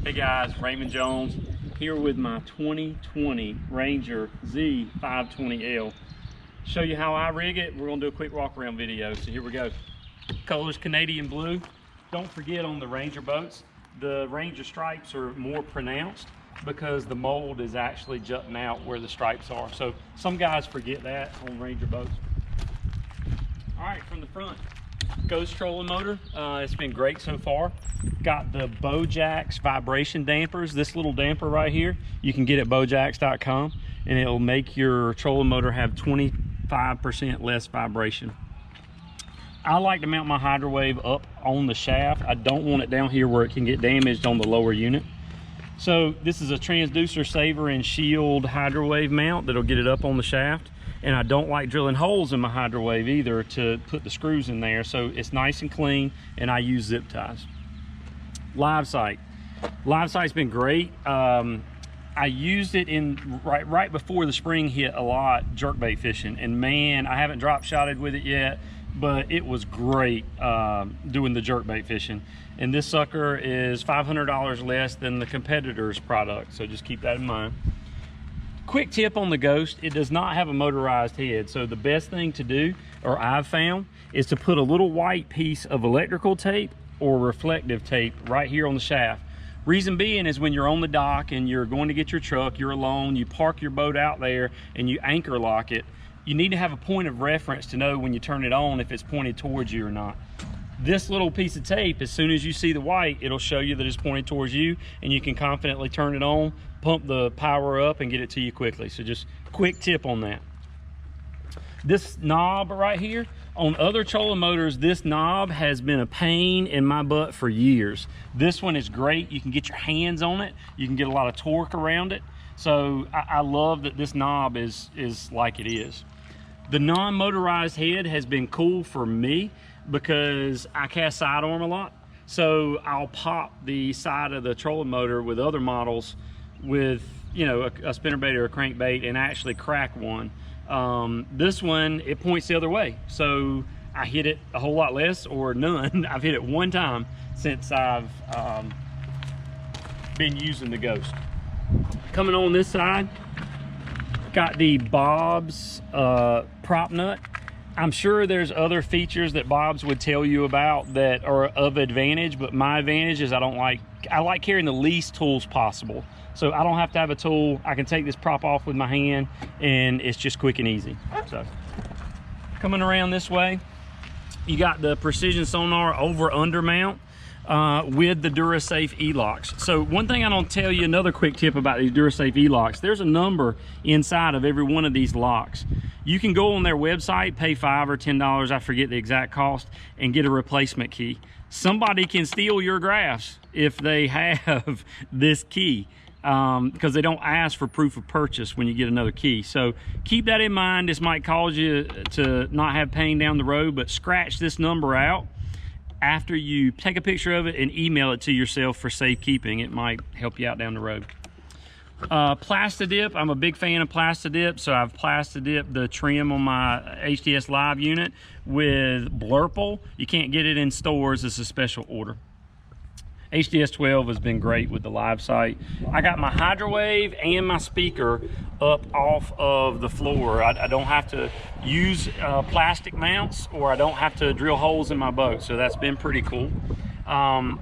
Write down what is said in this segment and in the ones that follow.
Hey guys, Raymond Jones here with my 2020 Ranger Z520L. Show you how I rig it. We're gonna do a quick walk around video. So here we go. Color's Canadian blue. Don't forget on the Ranger boats, the Ranger stripes are more pronounced because the mold is actually jutting out where the stripes are. So some guys forget that on Ranger boats. All right, from the front, Ghost trolling motor. It's been great so far. Got the Bojax vibration dampers. This little damper right here, you can get at bojax.com, and it'll make your trolling motor have 25% less vibration. I like to mount my hydrowave up on the shaft. I don't want it down here where it can get damaged on the lower unit. So this is a transducer saver and shield hydrowave mount that'll get it up on the shaft. And I don't like drilling holes in my hydrowave either to put the screws in there. So it's nice and clean, and I use zip ties. Live sight. Live sight's been great. I used it in right before the spring hit a lot jerkbait fishing, and man, I haven't drop shotted with it yet, but it was great doing the jerkbait fishing. And this sucker is $500 less than the competitor's product, so just keep that in mind. Quick tip on the Ghost, it does not have a motorized head, so the best thing to do, or I've found, is to put a little white piece of electrical tape or reflective tape right here on the shaft. Reason being is when you're on the dock and you're going to get your truck, you're alone, you park your boat out there and you anchor lock it, you need to have a point of reference to know when you turn it on if it's pointed towards you or not. This little piece of tape, as soon as you see the white, it'll show you that it's pointed towards you, and you can confidently turn it on, pump the power up, and get it to you quickly. So just quick tip on that. This knob right here, on other trolling motors, this knob has been a pain in my butt for years. This one is great. You can get your hands on it. You can get a lot of torque around it. So I love that this knob is like it is. The non-motorized head has been cool for me because I cast sidearm a lot. So I'll pop the side of the trolling motor with other models with, you know, a spinnerbait or a crankbait and actually crack one. This one, it points the other way. So I hit it a whole lot less or none. I've hit it one time since I've been using the Ghost. Coming on this side, got the Bob's prop nut. I'm sure there's other features that Bob's would tell you about that are of advantage, but my advantage is I like carrying the least tools possible. So I don't have to have a tool. I can take this prop off with my hand and it's just quick and easy. So coming around this way, you got the precision sonar over under mount with the DuraSafe E-locks. So one thing I don't tell you, another quick tip about these DuraSafe E-locks, there's a number inside of every one of these locks. You can go on their website, pay $5 or $10, I forget the exact cost, and get a replacement key. Somebody can steal your graphs if they have this key, because they don't ask for proof of purchase when you get another key. So keep that in mind. This might cause you to not have pain down the road, but scratch this number out after you take a picture of it and email it to yourself for safekeeping. It might help you out down the road. Plastidip, I'm a big fan of Plastidip, so I've Plastidip the trim on my HDS Live unit with Blurple. You can't get it in stores, it's a special order. HDS 12 has been great with the live sight. I got my hydrowave and my speaker up off of the floor. I don't have to use plastic mounts, or I don't have to drill holes in my boat, so that's been pretty cool.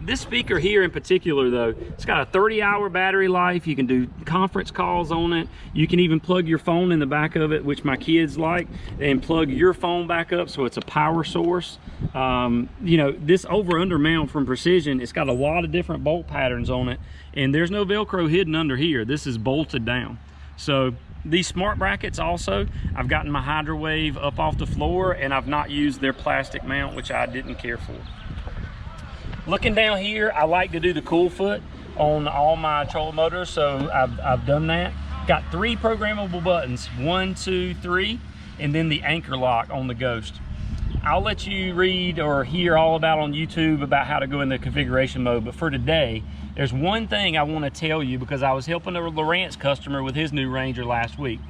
This speaker here in particular though, it's got a 30-hour battery life. You can do conference calls on it. You can even plug your phone in the back of it, which my kids like, and plug your phone back up so it's a power source. You know, this over-under mount from Precision, it's got a lot of different bolt patterns on it, and there's no Velcro hidden under here. This is bolted down. So these smart brackets also, I've gotten my hydrowave up off the floor and I've not used their plastic mount, which I didn't care for. Looking down here, I like to do the cool foot on all my trolling motors, so I've done that. Got 3 programmable buttons, 1, 2, 3, and then the anchor lock on the Ghost. I'll let you read or hear all about on YouTube about how to go in the configuration mode, but for today, there's one thing I want to tell you because I was helping a Lawrence customer with his new Ranger last week.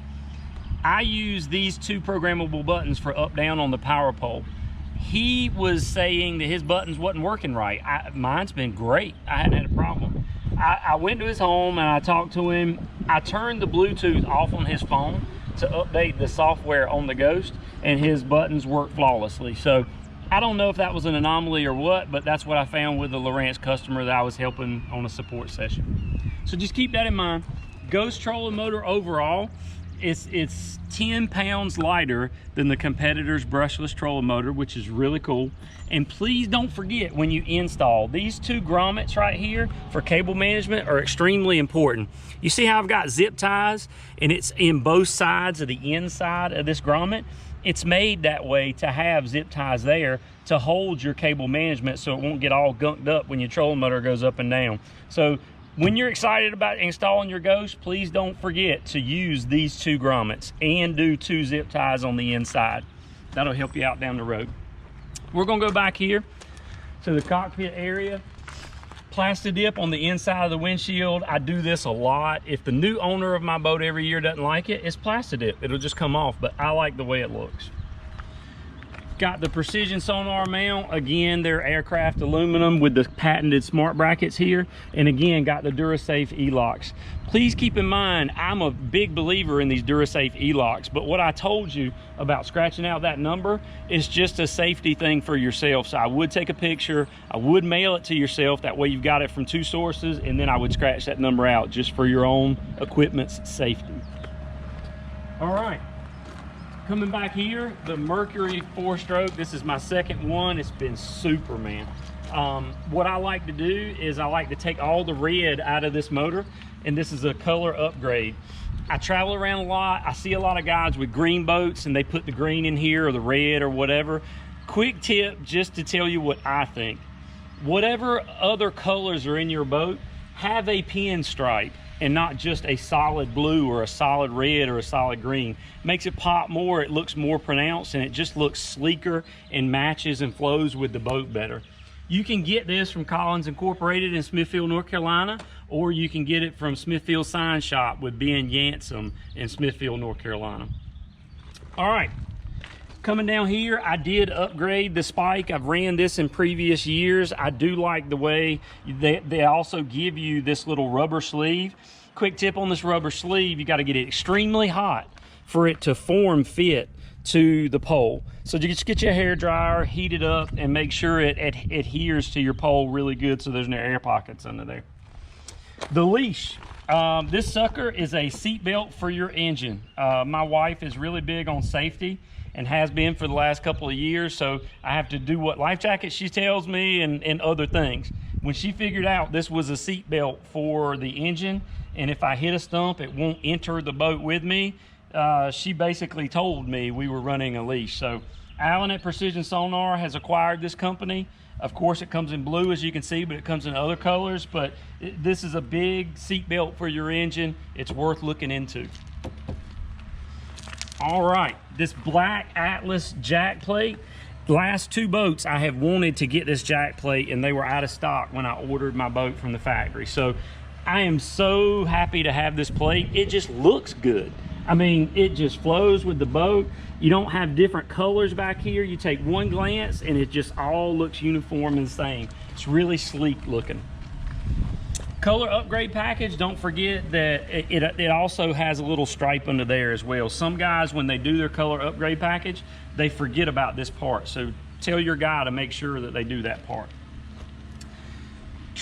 I use these 2 programmable buttons for up down on the power pole. He was saying that his buttons wasn't working right. Mine's been great. I hadn't had a problem. I went to his home and I talked to him. I turned the Bluetooth off on his phone to update the software on the Ghost, and his buttons work flawlessly. So I don't know if that was an anomaly or what, but that's what I found with the Lowrance customer that I was helping on a support session. So just keep that in mind. Ghost trolling motor overall, it's 10 pounds lighter than the competitor's brushless trolling motor, which is really cool. And please don't forget, when you install, these two grommets right here for cable management are extremely important. You see how I've got zip ties and it's in both sides of the inside of this grommet? It's made that way to have zip ties there to hold your cable management so it won't get all gunked up when your trolling motor goes up and down. So when you're excited about installing your Ghost, please don't forget to use these two grommets and do 2 zip ties on the inside. That'll help you out down the road. We're gonna go back here to the cockpit area. Plastidip on the inside of the windshield. I do this a lot. If the new owner of my boat every year doesn't like it, it's Plastidip. It'll just come off, but I like the way it looks. Got the precision sonar mount. Again, they're aircraft aluminum with the patented smart brackets here. And again, got the DuraSafe E-locks. Please keep in mind, I'm a big believer in these DuraSafe E-locks, but what I told you about scratching out that number is just a safety thing for yourself. So I would take a picture, I would mail it to yourself. That way you've got it from 2 sources, and then I would scratch that number out just for your own equipment's safety. All right. Coming back here, the Mercury Four-Stroke. This is my second one. It's been super, man. What I like to do is I like to take all the red out of this motor, and this is a color upgrade. I travel around a lot. I see a lot of guys with green boats and they put the green in here or the red or whatever. Quick tip just to tell you what I think. Whatever other colors are in your boat, have a pinstripe and not just a solid blue or a solid red or a solid green. Makes it pop more, it looks more pronounced, and it just looks sleeker and matches and flows with the boat better. You can get this from Collins Incorporated in Smithfield, North Carolina, or you can get it from Smithfield Sign Shop with Ben Yansom in Smithfield, North Carolina. All right, coming down here, I did upgrade the spike. I've ran this in previous years. I do like the way they also give you this little rubber sleeve. Quick tip on this rubber sleeve, you gotta get it extremely hot for it to form fit to the pole. So you just get your hair dryer, heat it up, and make sure it adheres to your pole really good so there's no air pockets under there. The leash. This sucker is a seat belt for your engine. My wife is really big on safety and has been for the last couple of years, so I have to do what life jacket she tells me and other things. When she figured out this was a seat belt for the engine, and if I hit a stump, it won't enter the boat with me, she basically told me we were running a leash. So Alan at Precision Sonar has acquired this company. Of course, it comes in blue, as you can see, but it comes in other colors. But this is a big seat belt for your engine. It's worth looking into. All right, this black Atlas jack plate. The last 2 boats I have wanted to get this jack plate, and they were out of stock when I ordered my boat from the factory. So I am so happy to have this plate. It just looks good. I mean, it just flows with the boat. You don't have different colors back here. You take one glance and it just all looks uniform and the same. It's really sleek looking. Color upgrade package, don't forget that it also has a little stripe under there as well. Some guys, when they do their color upgrade package, they forget about this part. So tell your guy to make sure that they do that part.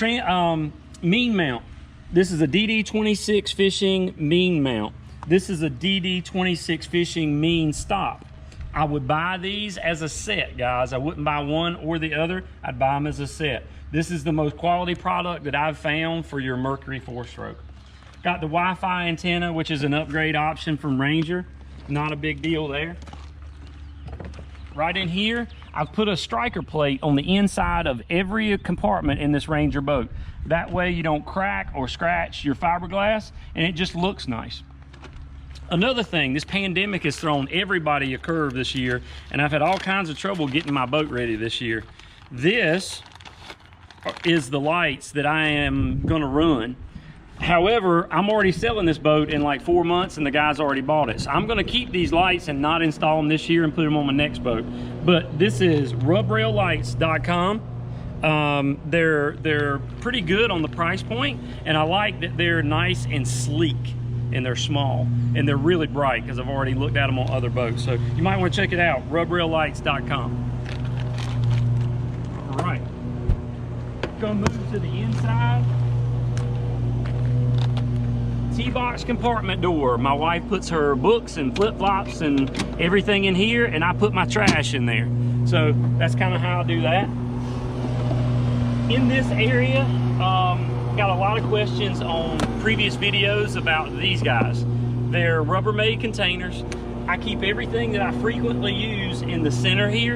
Mean mount. This is a DD26 fishing mean mount. This is a DD26 fishing mean stop. I would buy these as a set, guys. I wouldn't buy one or the other. I'd buy them as a set. This is the most quality product that I've found for your Mercury Four-Stroke. Got the Wi-Fi antenna, which is an upgrade option from Ranger. Not a big deal there. Right in here, I've put a striker plate on the inside of every compartment in this Ranger boat. That way you don't crack or scratch your fiberglass, and it just looks nice. Another thing, this pandemic has thrown everybody a curve this year, and I've had all kinds of trouble getting my boat ready this year. This is the lights that I am gonna run. However, I'm already selling this boat in like 4 months, and the guy's already bought it. So I'm gonna keep these lights and not install them this year and put them on my next boat. But this is rubraillights.com. They're pretty good on the price point, and I like that they're nice and sleek, and they're small, and they're really bright because I've already looked at them on other boats. So you might want to check it out, rubraillights.com. All right, gonna move to the inside. T-box compartment door. My wife puts her books and flip-flops and everything in here, and I put my trash in there. So that's kind of how I do that. In this area, got a lot of questions on previous videos about these guys. They're Rubbermaid containers. I keep everything that I frequently use in the center here,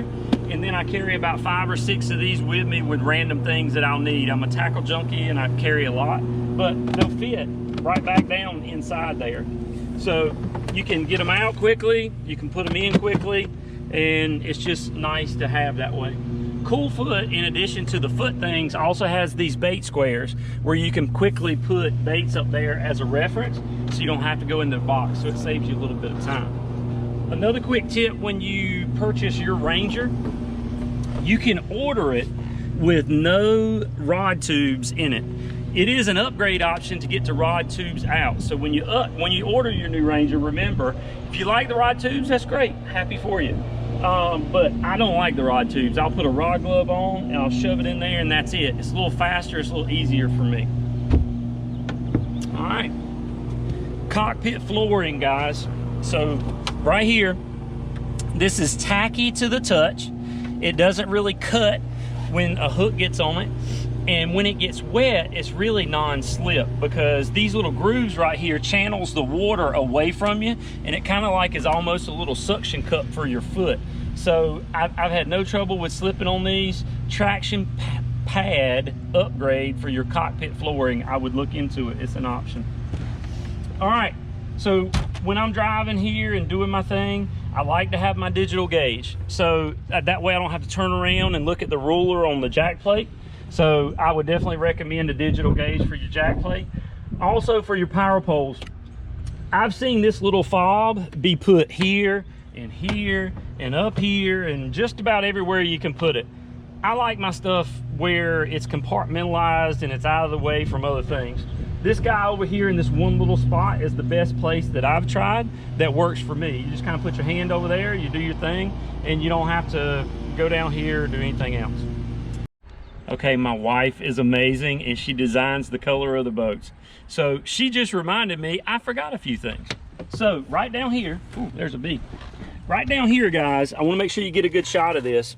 and then I carry about 5 or 6 of these with me with random things that I'll need. I'm a tackle junkie and I carry a lot, but they'll fit right back down inside there. So you can get them out quickly, you can put them in quickly, and it's just nice to have that way. Cool Foot, in addition to the foot things, also has these bait squares where you can quickly put baits up there as a reference, so you don't have to go into the box, so it saves you a little bit of time. Another quick tip: when you purchase your Ranger, you can order it with no rod tubes in it. It is an upgrade option to get the rod tubes out. So when you order your new Ranger, remember, if you like the rod tubes, that's great, happy for you. But I don't like the rod tubes. I'll put a rod glove on and I'll shove it in there, and that's it. It's a little faster, it's a little easier for me. All right, Cockpit Flooring, guys. So right here, this is tacky to the touch. It doesn't really cut when a hook gets on it. And when it gets wet, it's really non-slip, because these little grooves right here channels the water away from you, and it kind of like is almost a little suction cup for your foot. So I've had no trouble with slipping on these. Traction pad upgrade for your Cockpit Flooring, I would look into it. It's an option. All right, so when I'm driving here and doing my thing, I like to have my digital gauge. So that way I don't have to turn around and look at the ruler on the jack plate. So I would definitely recommend a digital gauge for your jack plate. Also for your power poles, I've seen this little fob be put here and up here and just about everywhere you can put it. I like my stuff where it's compartmentalized and it's out of the way from other things. This guy over here in this one little spot is the best place that I've tried that works for me. You just kind of put your hand over there, you do your thing, and you don't have to go down here or do anything else. Okay, my wife is amazing, and she designs the color of the boats. So she just reminded me I forgot a few things. So right down here, ooh, there's a bee. Right down here, guys, I want to make sure you get a good shot of this.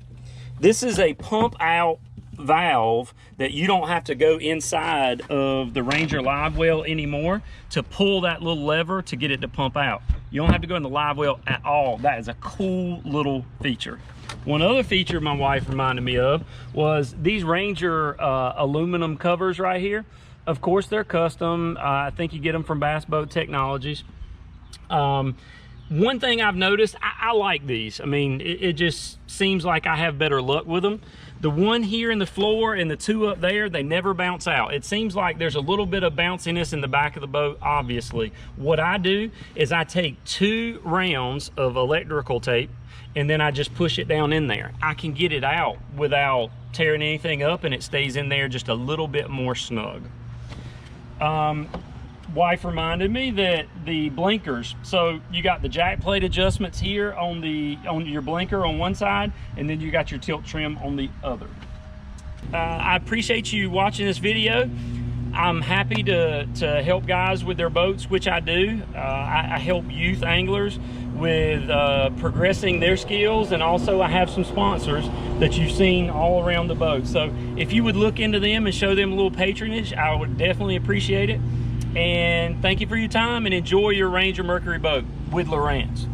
This is a pump out valve that you don't have to go inside of the Ranger live well anymore to pull that little lever to get it to pump out. You don't have to go in the live well at all. That is a cool little feature. One other feature my wife reminded me of was these Ranger aluminum covers right here. Of course, they're custom. I think you get them from Bass Boat Technologies. One thing I've noticed, I like these. I mean, it just seems like I have better luck with them. The one here in the floor and the two up there, they never bounce out. It seems like there's a little bit of bounciness in the back of the boat, obviously. What I do is I take 2 rounds of electrical tape and then I just push it down in there. I can get it out without tearing anything up, and it stays in there just a little bit more snug. Wife reminded me that the blinkers, so you got the jack plate adjustments here on your blinker on one side, and then you got your tilt trim on the other. I appreciate you watching this video. I'm happy to help guys with their boats, which I do. I help youth anglers with progressing their skills, and also I have some sponsors that you've seen all around the boat. So if you would look into them and show them a little patronage, I would definitely appreciate it. And thank you for your time, and enjoy your Ranger Mercury boat with Lowrance.